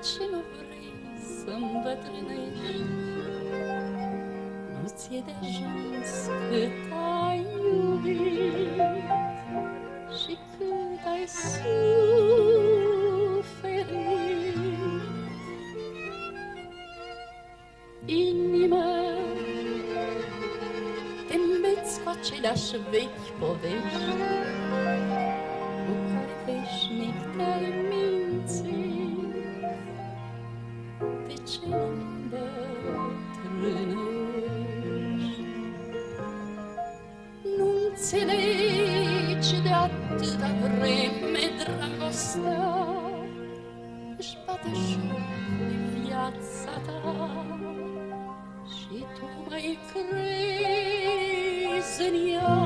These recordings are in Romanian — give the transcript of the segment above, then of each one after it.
ce nu vrei să îmbătrânești? Nu ți-e de ajuns cât ai iubit și cât ai suferit. Inima, te îmbeți cu aceleași vechi povești cu care veșnic te-ai mințit. De ce îmbătrânești? Nu înțelegi de atâta vreme dragostea își bate joc de viața ta și tu mai crezi în ea.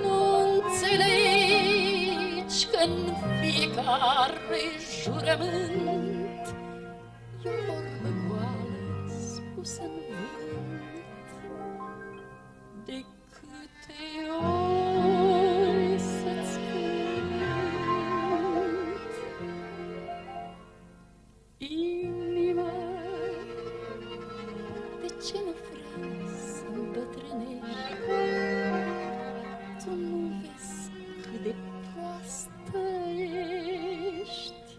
Nu înțelegi că-n fiecare jurământ e o vorbă goală spusă în vânt. De câte ori să-ți cânt, inima, de ce nu vrei să îmbătrânești? Tu nu vezi cât de proastă ești,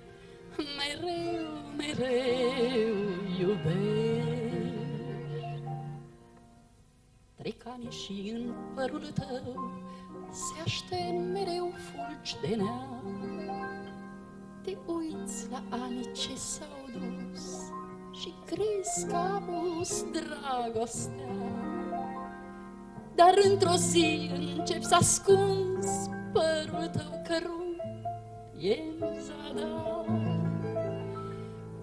mereu, mereu iubești. Trec ani și în părul tău se aștern mereu fulgi de neam. Te uiți la anii ce s-au dus și crezi că a pus dragostea. Dar într-o zi începi să ascunzi părul tău cărunt e în zadar,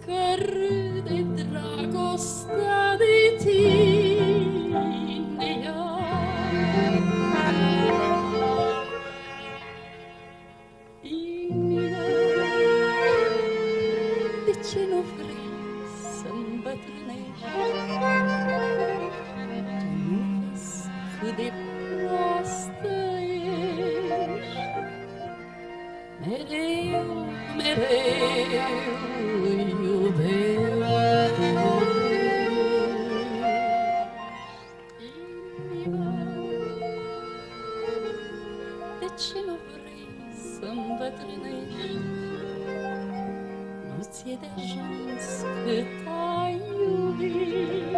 că râde dragostea de tine iar. Inima, de ce nu vrei să îmbătrânești? Tu nu vezi cât de proastă ești, mereu, mereu iubești. Inima, de ce nu vrei să îmbătrânești? Nu ți-e de ajuns cât ai iubit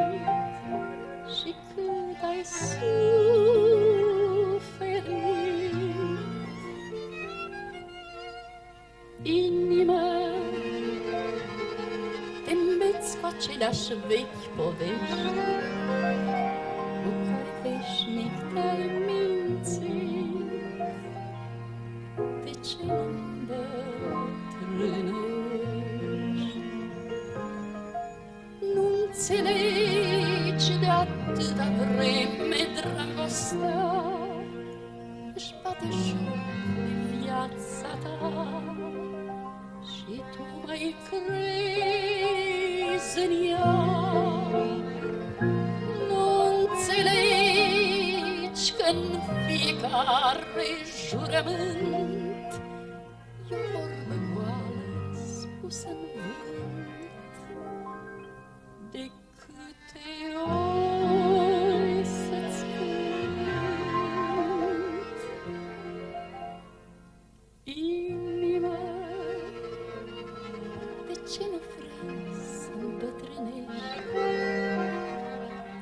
și cât ai suferit. Inima, te îmbeți cu aceleași vechi povești cu care veșnic te-ai mințit. De ce îmbătrânești? Nu înțelegi de atâta vreme dragostea își bate joc de viața ta și tu mai crezi în ea. Nu înțelegi că-n fiecare jurământ e o vorbă goală spusă în vânt. De câte ori să-ți cânt, inima, de ce nu vrei să îmbătrânești?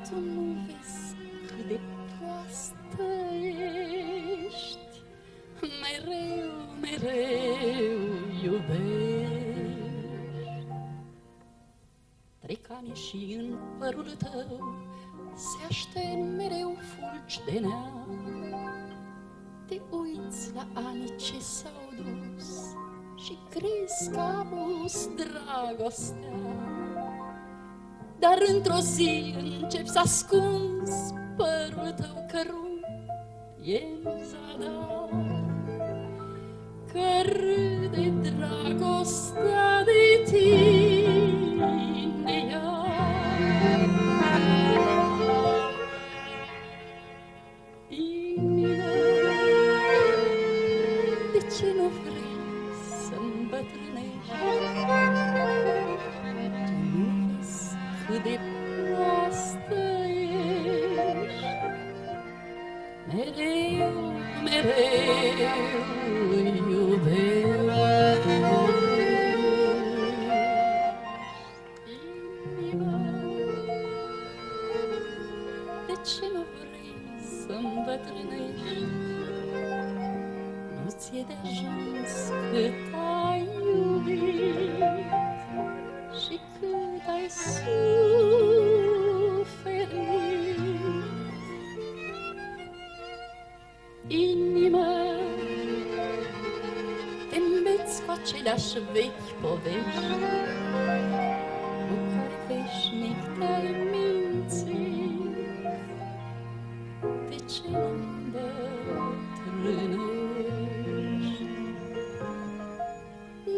Tu nu vezi cât de proastă ești, mereu, mereu iubești. Trec ani și în părul tău se aștern mereu fulgi de neam. Te uiți la anii ce s-au dus și crezi că a pus dragostea. Dar într-o zi începi să ascunzi părul tău cărunt e în zadar, că râde dragostea de tine iar. Inima, de ce nu vrei să îmbătrânești? mereu iubești. Inima, de ce nu vrei să-mi îmbătrânești? Nu ți-e de ajuns cât ai iubit și cât ai suferit. Inima, te îmbeți cu aceleași vechi povești cu care veșnic te-ai mințit. De ce îmbătrânești?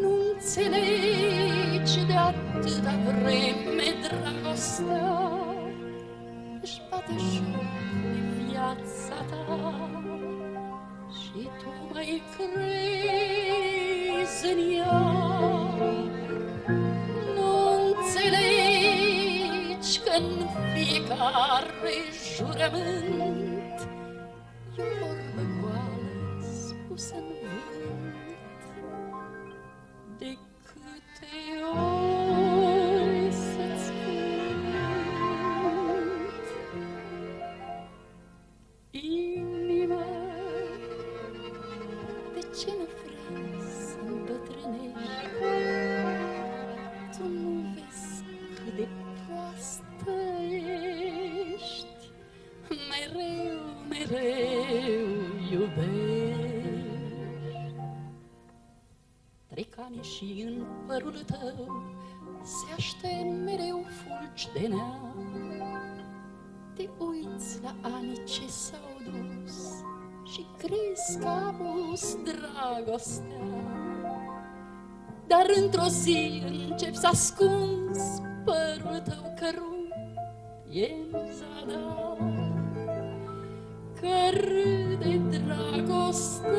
Nu înțelegi de atâta vreme dragostea își bate joc de viața ta și tu mai crezi în ea. Nu înțelegi că-n fiecare jurământ e o vorbă goală spusă-n vânt. De câte ori să-ți cânt, inima, de ce nu vrei să îmbătrânești? Tu nu vezi cât de proastă ești, mereu, mereu iubești. Trec ani și în părul tău se aștept mereu fulgi de neam. Te uiți la anii ce s-au dus și crezi că a pus dragostea. Dar într-o zi începi să ascunzi părul tău cărunt e-n zadar, că râde dragoste